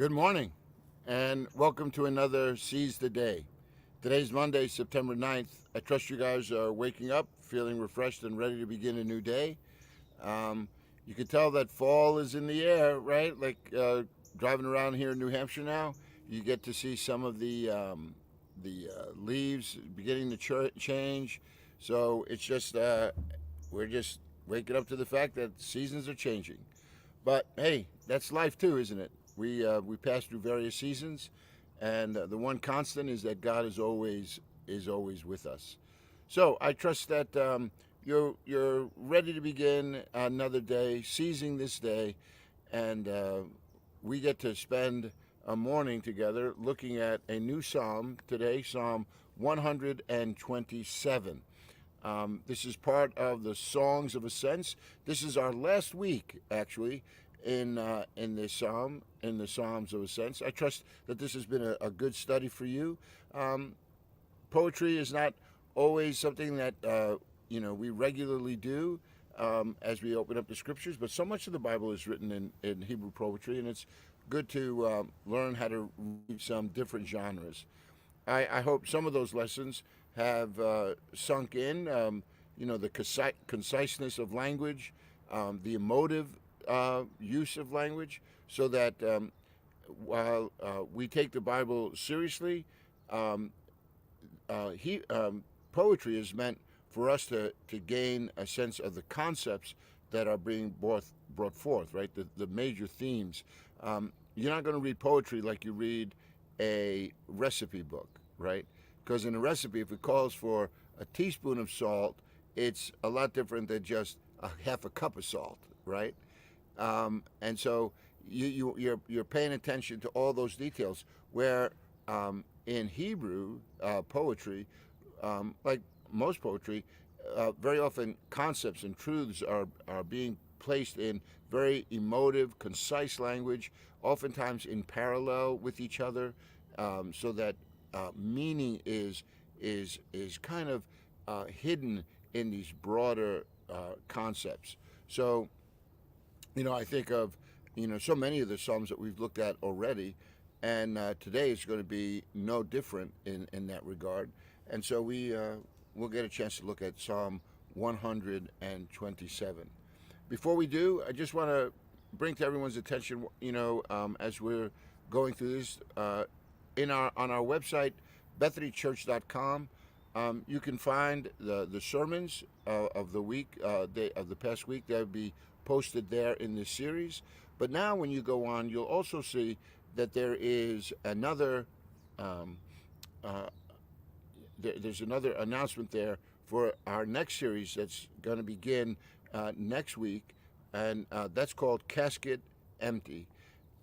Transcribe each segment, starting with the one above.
Good morning, and welcome to another Seize the Day. Today's Monday, September 9th. I trust you guys are waking up, feeling refreshed and ready to begin a new day. Um, you can tell that fall is in the air, right? Driving around here in New Hampshire now, you get to see some of the leaves beginning to change. So it's just we're just waking up to the fact that seasons are changing. But hey, that's life too, isn't it? We pass through various seasons, and the one constant is that God is always with us. So I trust that you're ready to begin another day, seizing this day, and we get to spend a morning together looking at a new psalm today, Psalm 127. This is part of the Songs of Ascent. This is our last week, actually, in this psalm, in the Psalms of Ascent. I trust that this has been a good study for you. Um, Poetry is not always something that we regularly do as we open up the scriptures, but so much of the Bible is written in Hebrew poetry, and it's good to learn how to read some different genres. I hope some of those lessons have sunk in. The conciseness of language, the emotive use of language, so that while we take the Bible seriously, um, he poetry is meant for us to gain a sense of the concepts that are being brought forth, right? The major themes. You're not going to read poetry like you read a recipe book, right? Because in a recipe, if it calls for a teaspoon of salt, it's a lot different than just a half a cup of salt, right? And so you're paying attention to all those details. Where in Hebrew poetry, like most poetry, very often concepts and truths are being placed in very emotive, concise language, oftentimes in parallel with each other, so that meaning is kind of hidden in these broader concepts. So I think of so many of the psalms that we've looked at already, and today is going to be no different in that regard. And so we'll get a chance to look at Psalm 127. Before we do, I just want to bring to everyone's attention, as we're going through this, on our website, bethanychurch.com. You can find the sermons of the week, of the past week, that will be posted there in this series. But now, when you go on, you'll also see that there is another. Um, uh, there's another announcement there for our next series that's going to begin next week, and that's called Casket Empty.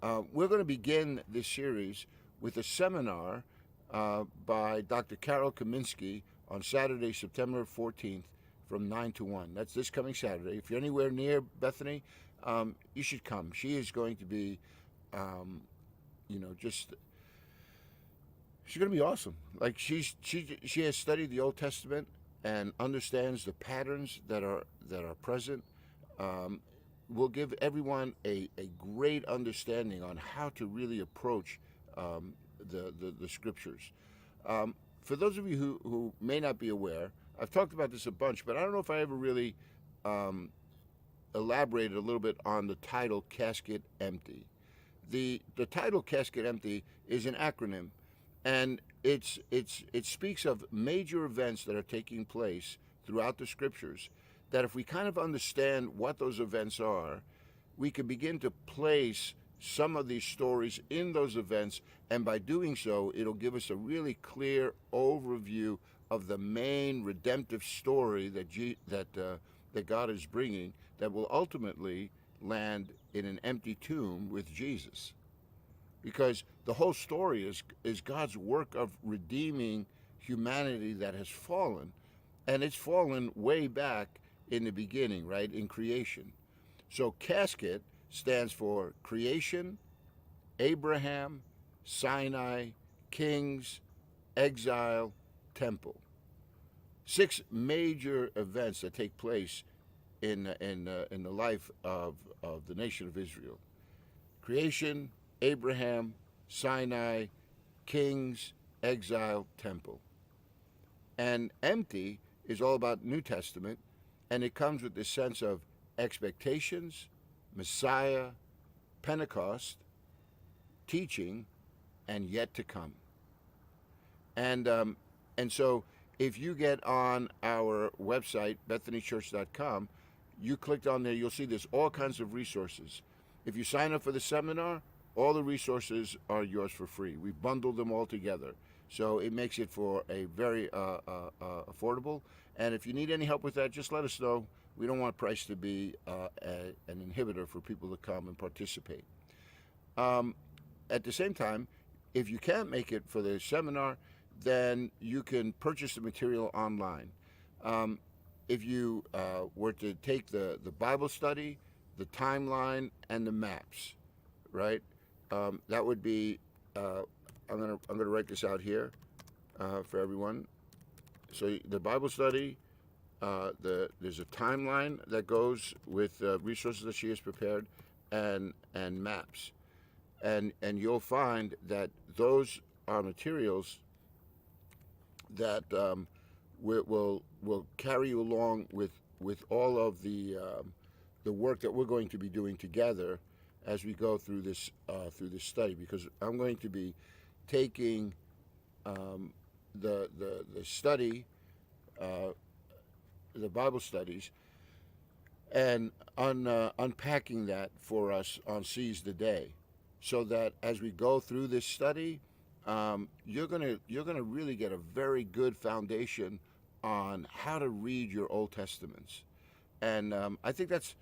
We're going to begin this series with a seminar by Dr. Carol Kaminsky on Saturday, September 14th from 9 to 1. That's this coming Saturday. If you're anywhere near Bethany, you should come. She is going to be, just she's going to be awesome. Like she has studied the Old Testament and understands the patterns that are present. Um, will give everyone a great understanding on how to really approach the scriptures. For those of you who may not be aware, I've talked about this a bunch, but I don't know if I ever really um, elaborated a little bit on the title Casket Empty. The title Casket Empty is an acronym, and it speaks of major events that are taking place throughout the scriptures, that if we kind of understand what those events are, we can begin to place some of these stories in those events, and by doing so, it'll give us a really clear overview of the main redemptive story that God is bringing, that will ultimately land in an empty tomb with Jesus. Because the whole story is God's work of redeeming humanity that has fallen, and it's fallen way back in the beginning, right, in creation. So casket stands for creation, Abraham, Sinai, kings, exile, temple. Six major events that take place in the life of the nation of Israel: creation, Abraham, Sinai, Kings, Exile, Temple. And empty is all about New Testament, and it comes with this sense of expectations, Messiah, Pentecost, teaching, and yet to come. And so if you get on our website, bethanychurch.com, you clicked on there, you'll see there's all kinds of resources. If you sign up for the seminar, all the resources are yours for free. We bundled them all together. So it makes it for a very affordable. And if you need any help with that, just let us know. We don't want price to be an inhibitor for people to come and participate. At the same time, if you can't make it for the seminar, then you can purchase the material online. If you were to take the Bible study, the timeline, and the maps, right? That would be. I'm gonna write this out here for everyone. So the Bible study, there's a timeline that goes with resources that she has prepared, and maps, and you'll find that those are materials that will carry you along with all of the work that we're going to be doing together as we go through this study, because I'm going to be taking the study, the Bible studies, and unpacking that for us on Seize the Day, so that as we go through this study, you're gonna really get a very good foundation on how to read your Old Testaments. And I think that's,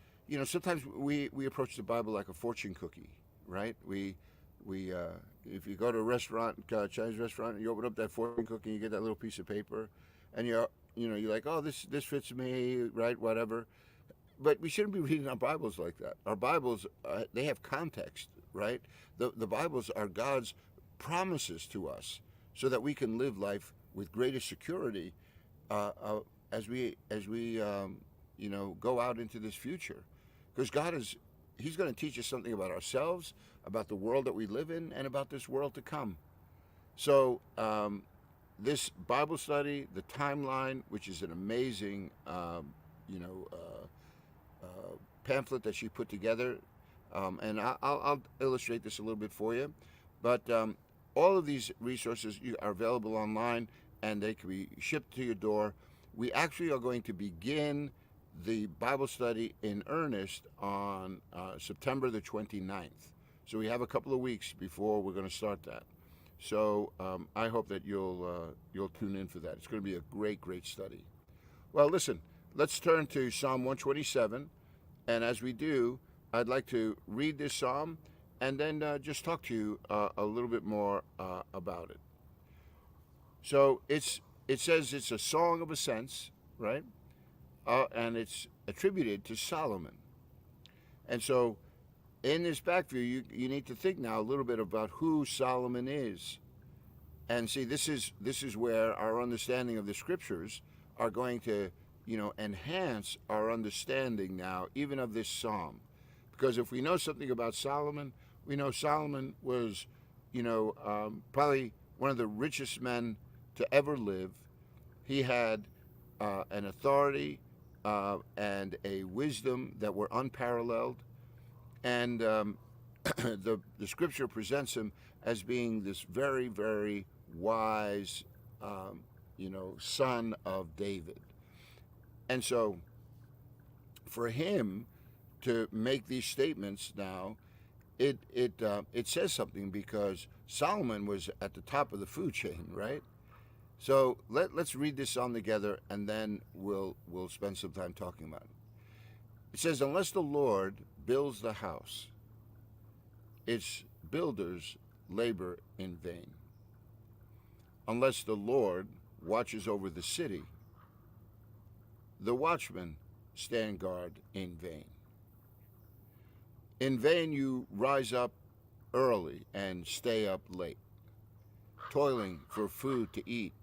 sometimes we approach the Bible like a fortune cookie, right? We if you go to a restaurant, Chinese restaurant, and you open up that fortune cookie, and you get that little piece of paper, and you're like, oh, this fits me, right? Whatever. But we shouldn't be reading our Bibles like that. Our Bibles, they have context, right? The Bibles are God's promises to us, so that we can live life with greater security as we go out into this future, because He's going to teach us something about ourselves, about the world that we live in, and about this world to come. So this Bible study, the timeline, which is an amazing pamphlet that she put together, and I'll illustrate this a little bit for you, but all of these resources are available online, and they can be shipped to your door. We actually are going to begin the Bible study in earnest on September the 29th. So we have a couple of weeks before we're going to start that. So I hope that you'll tune in for that. It's going to be a great study. Well, listen, let's turn to Psalm 127, and as we do, I'd like to read this psalm and then just talk to you a little bit more about it. So it says it's a song of ascents, right? And it's attributed to Solomon. And so in this back view, you need to think now a little bit about who Solomon is. And see, this is where our understanding of the scriptures are going to, enhance our understanding now, even of this psalm. Because if we know something about Solomon, we know Solomon was, probably one of the richest men to ever live. He had an authority and a wisdom that were unparalleled, and the scripture presents him as being this very, very wise, son of David. And so, for him to make these statements now, it says something, because Solomon was at the top of the food chain, right? So let's read this psalm together, and then we'll spend some time talking about it. It says, unless the Lord builds the house, its builders labor in vain. Unless the Lord watches over the city, the watchmen stand guard in vain. In vain you rise up early and stay up late, toiling for food to eat,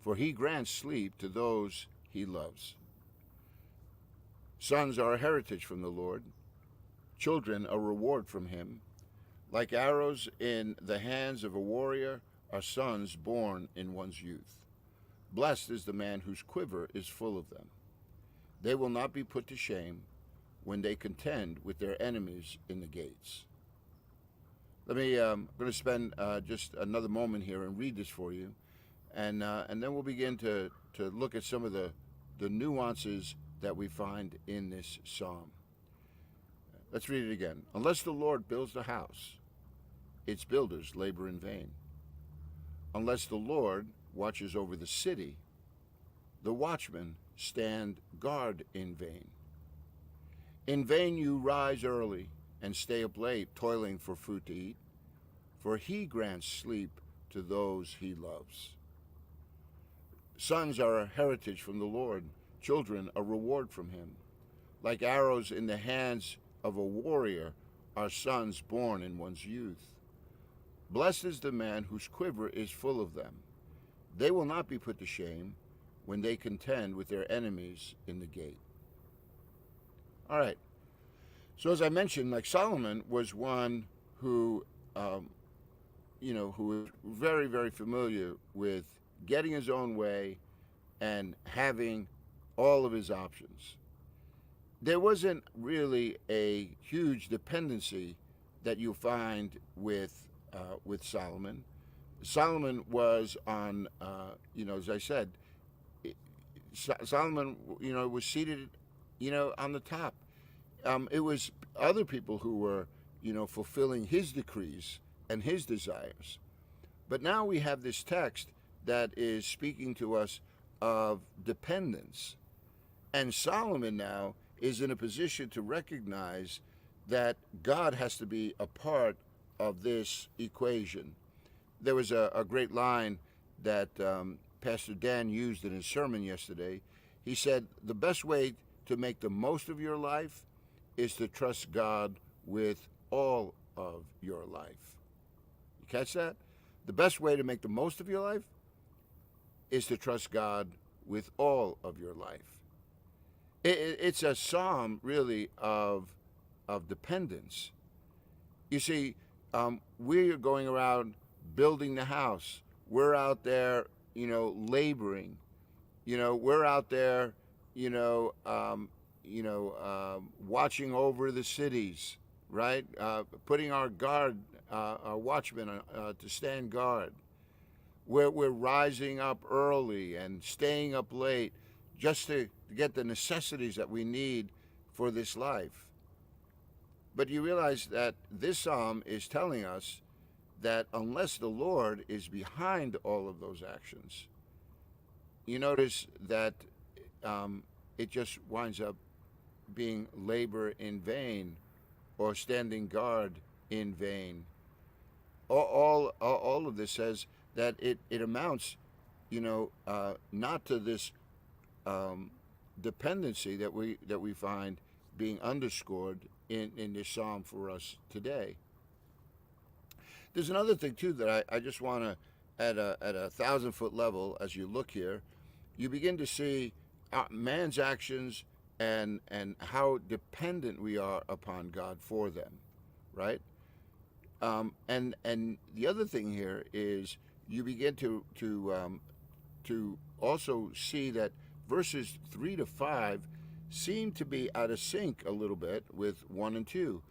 for he grants sleep to those he loves. Sons are a heritage from the Lord, children a reward from him. Like arrows in the hands of a warrior are sons born in one's youth. Blessed is the man whose quiver is full of them. They will not be put to shame when they contend with their enemies in the gates. I'm going to spend just another moment here and read this for you, and then we'll begin to look at some of the nuances that we find in this psalm. Let's read it again. Unless the Lord builds the house, its builders labor in vain. Unless the Lord watches over the city, the watchmen stand guard in vain. In vain you rise early and stay up late, toiling for food to eat, for he grants sleep to those he loves. Sons are a heritage from the Lord, children a reward from him. Like arrows in the hands of a warrior are sons born in one's youth. Blessed is the man whose quiver is full of them. They will not be put to shame when they contend with their enemies in the gate. All right. So as I mentioned, like Solomon was one who, who was very, very familiar with getting his own way and having all of his options. There wasn't really a huge dependency that you find with Solomon. Solomon was on, as I said, Solomon, was seated, on the top. It was other people who were, fulfilling his decrees and his desires. But now we have this text that is speaking to us of dependence. And Solomon now is in a position to recognize that God has to be a part of this equation. There was a great line that Pastor Dan used in his sermon yesterday. He said, the best way to make the most of your life is to trust God with all of your life. You catch that? The best way to make the most of your life is to trust God with all of your life. It's a psalm, really, of dependence. You see, we're going around building the house. We're out there, laboring. We're out there, watching over the cities, right? Putting our watchmen to stand guard. We're rising up early and staying up late just to get the necessities that we need for this life. But you realize that this psalm is telling us that unless the Lord is behind all of those actions, you notice that it just winds up being labor in vain or standing guard in vain. All of this says that it amounts, not to this dependency that we find being underscored in this psalm for us today. There's another thing too that I just want to, at a 1,000-foot level, as you look here, you begin to see man's actions and how dependent we are upon God for them, right? And the other thing here is you begin to also see that verses 3 to 5 seem to be out of sync a little bit with 1 and 2.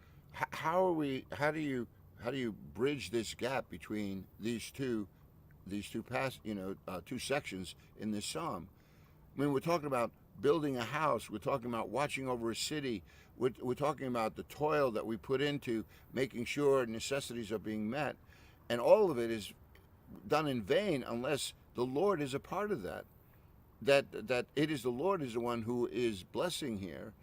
How do you bridge this gap between these two two sections in this psalm? I mean, we're talking about building a house. We're talking about watching over a city. We're talking about the toil that we put into making sure necessities are being met. And all of it is done in vain unless the Lord is a part of that. That it is the Lord is the one who is blessing here.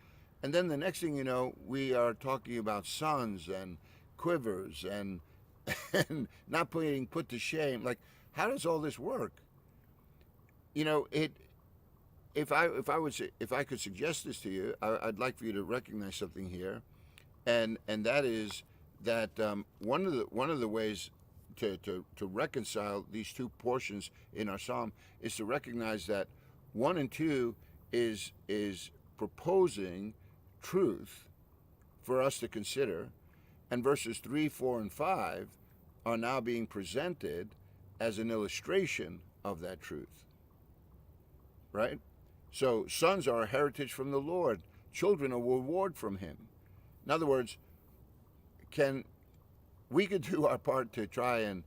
And then the next thing you know, we are talking about sons and quivers and not being put to shame. Like, how does all this work? If I could suggest this to you, I'd like for you to recognize something here, and that is that one of the ways to reconcile these two portions in our psalm is to recognize that 1 and 2 is proposing truth for us to consider, And verses 3, 4, and 5 are now being presented as an illustration of that truth, right? So sons are a heritage from the Lord, children a reward from him. In other words, can we could do our part to try and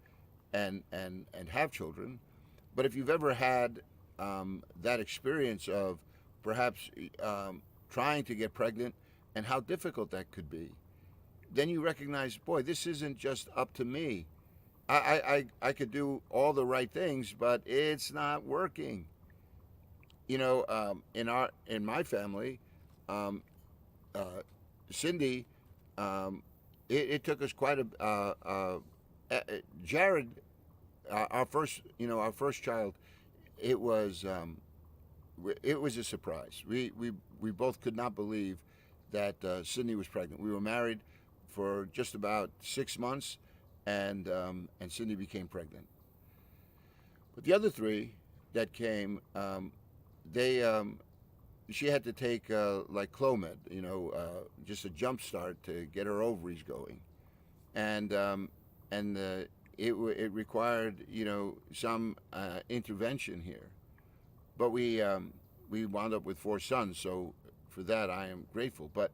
have children, but if you've ever had that experience of perhaps trying to get pregnant and how difficult that could be, then you recognize, boy, this isn't just up to me. I could do all the right things, but it's not working. In my family, um, uh, Cindy, um, it took us quite Jared, our first child. It was it was a surprise. We both could not believe that Cindy was pregnant. We were married for just about 6 months, and Cindy became pregnant. But the other three that came, they she had to take like Clomid, just a jump start to get her ovaries going, and it required some intervention here. But we wound up with 4 sons, so for that I am grateful. But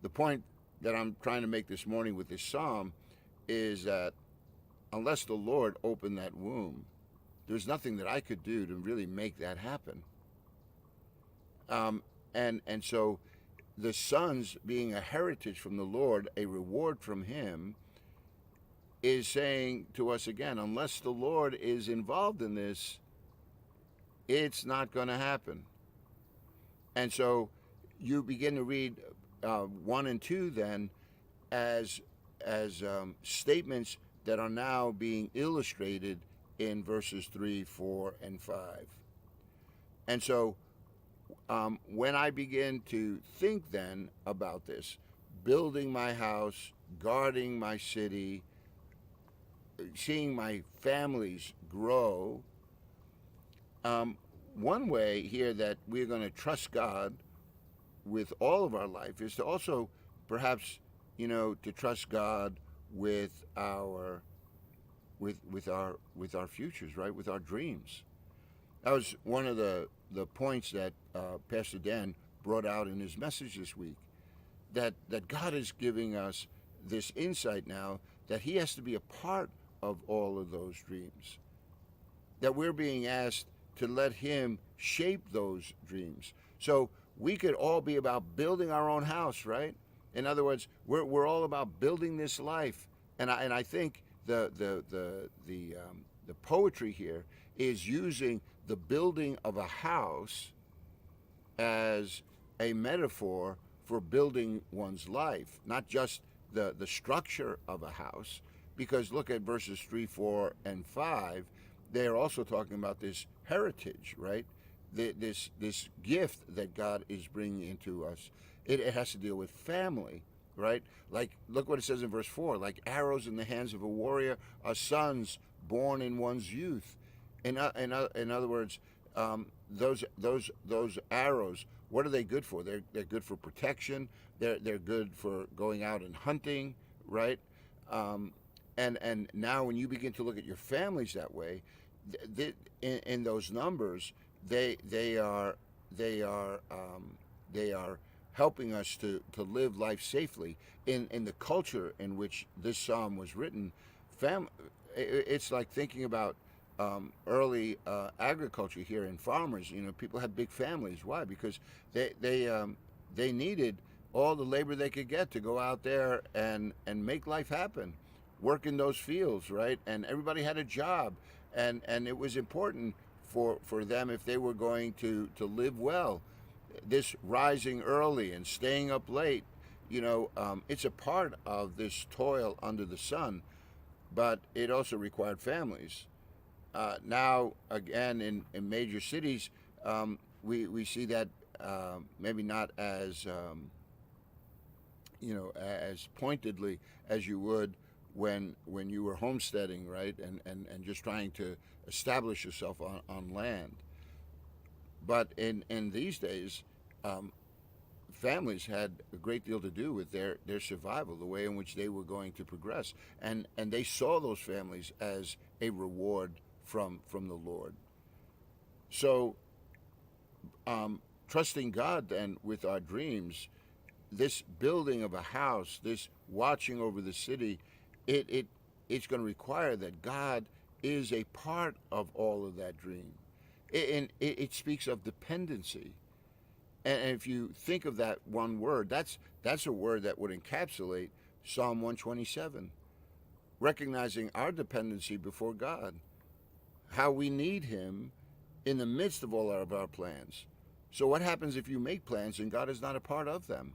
the point that I'm trying to make this morning with this psalm is that unless the Lord opened that womb, there's nothing that I could do to really make that happen. And so the sons being a heritage from the Lord, a reward from him, is saying to us again, unless the Lord is involved in this, it's not going to happen. And so you begin to read 1 and 2 then as statements that are now being illustrated in verses 3, 4, and 5. And so when I begin to think then about this, building my house, guarding my city, seeing my families grow, one way here that we're going to trust God with all of our life is to also perhaps to trust God with our futures, right, with our dreams. That was one of the points that Pastor Dan brought out in his message this week, that God is giving us this insight now that he has to be a part of all of those dreams, that we're being asked to let him shape those dreams. So we could all be about building our own house, right? In other words, we're all about building this life, and I think the poetry here is using the building of a house as a metaphor for building one's life, not just the structure of a house. Because look at verses 3, 4, and 5. They are also talking about this heritage, right? This gift that God is bringing into us. It has to deal with family, right? Like, look what it says in verse 4. Like arrows in the hands of a warrior are sons born in one's youth. In other words, those arrows, what are they good for? They're good for protection. They're good for going out and hunting, right? And now when you begin to look at your families that way, in those numbers, they are helping us to live life safely. In the culture in which this psalm was written, it's like thinking about early agriculture here, and farmers. People had big families. Why? Because they needed all the labor they could get to go out there and make life happen, work in those fields, right? And everybody had a job, and it was important for them if they were going to live well. This rising early and staying up late, it's a part of this toil under the sun, but it also required families. Now, again, in major cities, we see that maybe not as as pointedly as you would when you were homesteading, right, and just trying to establish yourself on land. But in these days, families had a great deal to do with their survival, the way in which they were going to progress, and they saw those families as a reward from the Lord. So, trusting God then with our dreams, this building of a house, this watching over the city, it's going to require that God is a part of all of that dream. And it speaks of dependency. And if you think of that one word, that's a word that would encapsulate Psalm 127, recognizing our dependency before God, how we need Him in the midst of all of our plans. So what happens if you make plans and God is not a part of them?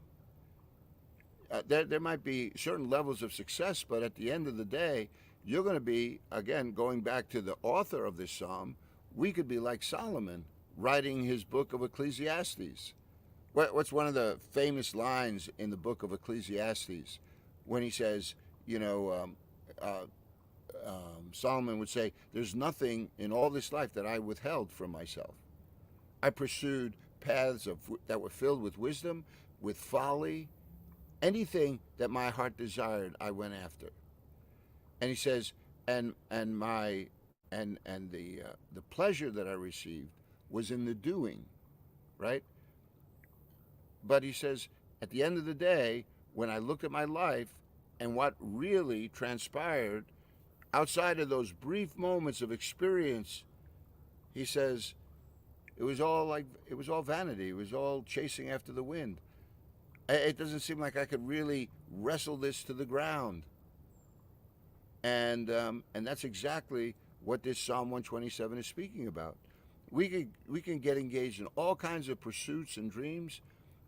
There might be certain levels of success, but at the end of the day, you're going to be, again, going back to the author of this psalm, we could be like Solomon writing his book of Ecclesiastes. What's one of the famous lines in the book of Ecclesiastes when he says, Solomon would say, there's nothing in all this life that I withheld from myself. I pursued paths that were filled with wisdom, with folly. Anything that my heart desired, I went after. And he says, and the pleasure that I received was in the doing, right? But he says, at the end of the day, when I looked at my life and what really transpired outside of those brief moments of experience, he says, it was all vanity. It was all chasing after the wind. It doesn't seem like I could really wrestle this to the ground. And that's exactly what this Psalm 127 is speaking about. We can get engaged in all kinds of pursuits and dreams,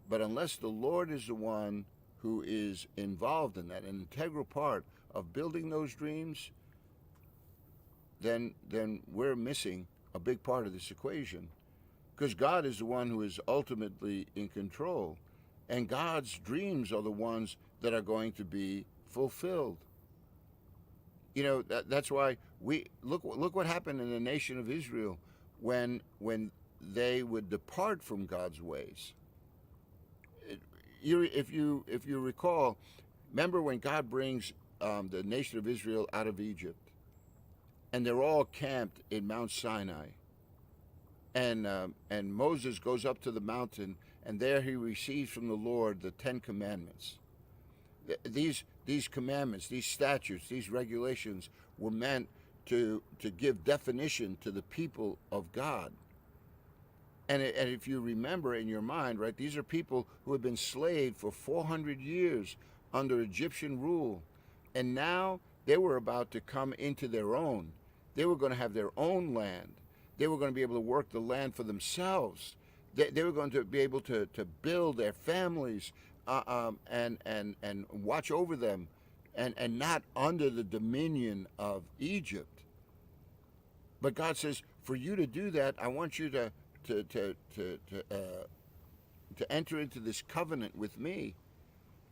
but unless the Lord is the one who is involved in that, an integral part of building those dreams, then we're missing a big part of this equation. Because God is the one who is ultimately in control. And God's dreams are the ones that are going to be fulfilled. That's why we look what happened in the nation of Israel when they would depart from God's ways. If you recall, remember when God brings the nation of Israel out of Egypt, and they're all camped in Mount Sinai, and Moses goes up to the mountain, and there he receives from the Lord the 10 Commandments. These commandments, these statutes, these regulations were meant to give definition to the people of God. And if you remember in your mind, right, these are people who have been slaved for 400 years under Egyptian rule. And now they were about to come into their own. They were going to have their own land. They were going to be able to work the land for themselves. They were going to be able to build their families and watch over them and not under the dominion of Egypt. But God says, for you to do that, I want you to enter into this covenant with me.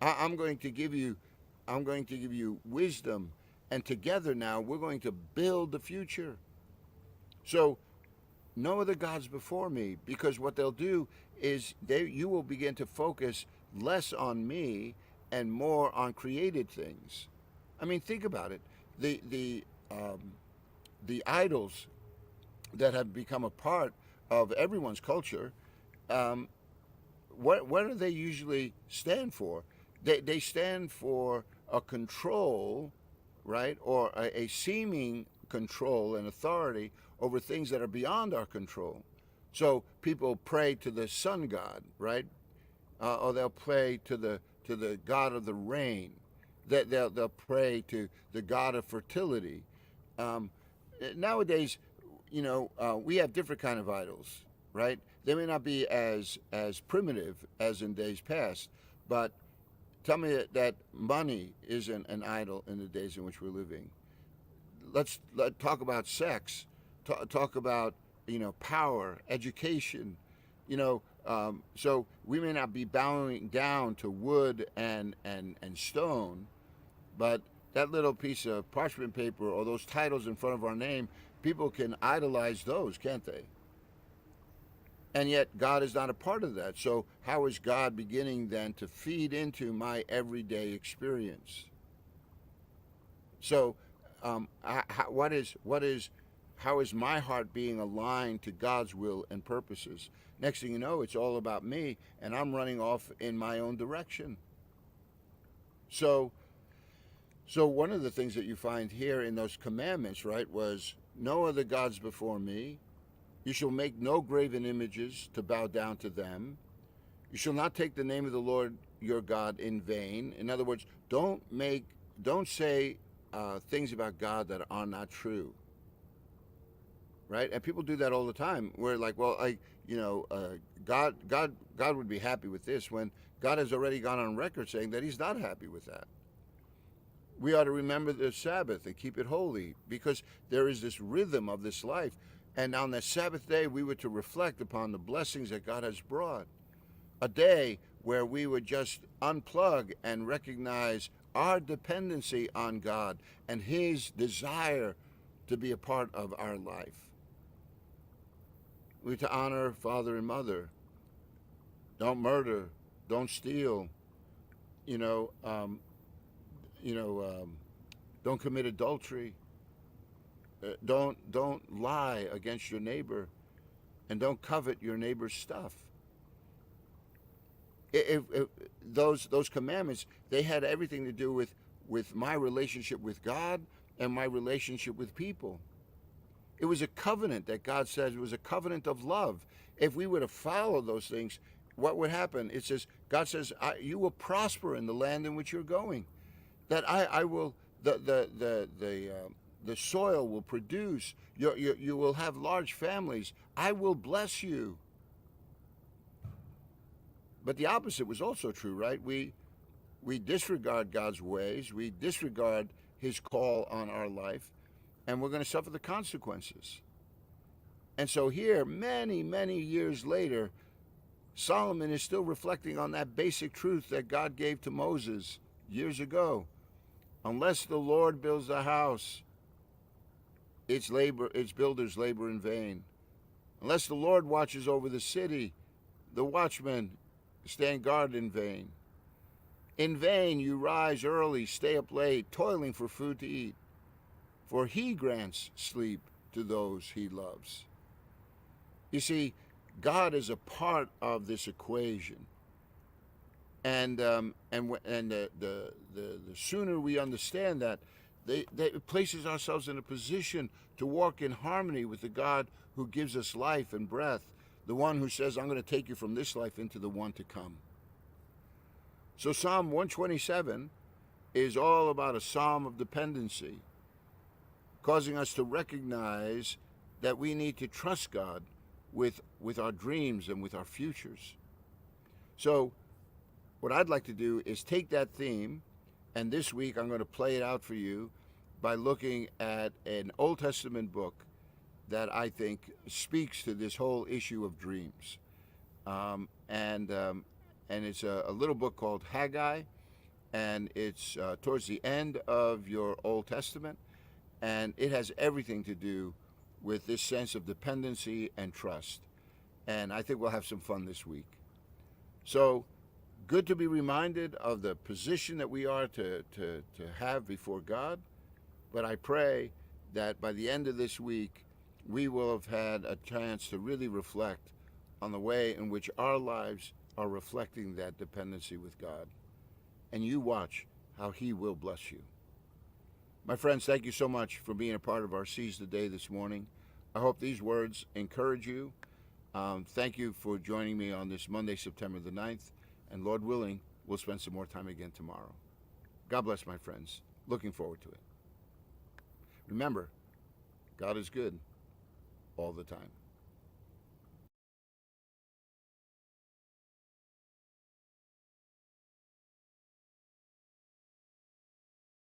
I'm going to give you wisdom, and together now we're going to build the future. So no other gods before me, because what they'll do is you will begin to focus less on me and more on created things. I mean, think about it. The idols that have become a part of everyone's culture, what do they usually stand for? They stand for a control, right, or a seeming control and authority over things that are beyond our control. So people pray to the sun god, right, or they'll pray to the god of the rain. They'll pray to the god of fertility. Nowadays, we have different kind of idols, right? They may not be as primitive as in days past, but tell me that money isn't an idol in the days in which we're living. Let's talk about sex. Talk about power, education. So we may not be bowing down to wood and stone, but that little piece of parchment paper or those titles in front of our name, people can idolize those, can't they? And yet God is not a part of that. So how is God beginning then to feed into my everyday experience? So how is my heart being aligned to God's will and purposes? Next thing you know, it's all about me, and I'm running off in my own direction. So so one of the things that you find here in those commandments, right, was no other gods before me. You shall make no graven images to bow down to them. You shall not take the name of the Lord your God in vain. In other words, don't say things about God that are not true, right? And people do that all the time. We're like, well, God would be happy with this when God has already gone on record saying that He's not happy with that. We ought to remember the Sabbath and keep it holy because there is this rhythm of this life. And on the Sabbath day, we were to reflect upon the blessings that God has brought. A day where we would just unplug and recognize our dependency on God and His desire to be a part of our life. We're to honor father and mother. Don't murder. Don't steal. You know, um, don't commit adultery. Don't lie against your neighbor, and don't covet your neighbor's stuff. If those commandments, they had everything to do with my relationship with God and my relationship with people. It was a covenant that God says it was a covenant of love. If we were to follow those things, what would happen? It says God says you will prosper in the land in which you're going. That I will the soil will produce. You will have large families. I will bless you. But the opposite was also true, right? We disregard God's ways. We disregard His call on our life, and we're going to suffer the consequences. And so here, many, many years later, Solomon is still reflecting on that basic truth that God gave to Moses years ago. Unless the Lord builds the house, its builders labor in vain. Unless the Lord watches over the city, the watchmen stand guard in vain. In vain you rise early, stay up late, toiling for food to eat, for He grants sleep to those He loves. You see, God is a part of this equation, and the sooner we understand that, it places ourselves in a position to walk in harmony with the God who gives us life and breath, the one who says, I'm going to take you from this life into the one to come. So Psalm 127 is all about a psalm of dependency, causing us to recognize that we need to trust God with our dreams and with our futures. So what I'd like to do is take that theme, and this week I'm going to play it out for you by looking at an Old Testament book that I think speaks to this whole issue of dreams. And it's a little book called Haggai, and it's towards the end of your Old Testament, and it has everything to do with this sense of dependency and trust. And I think we'll have some fun this week. So, good to be reminded of the position that we are to have before God, but I pray that by the end of this week, we will have had a chance to really reflect on the way in which our lives are reflecting that dependency with God. And you watch how He will bless you. My friends, thank you so much for being a part of our Seize the Day this morning. I hope these words encourage you. Thank you for joining me on this Monday, September the 9th. And Lord willing, we'll spend some more time again tomorrow. God bless, my friends. Looking forward to it. Remember, God is good all the time.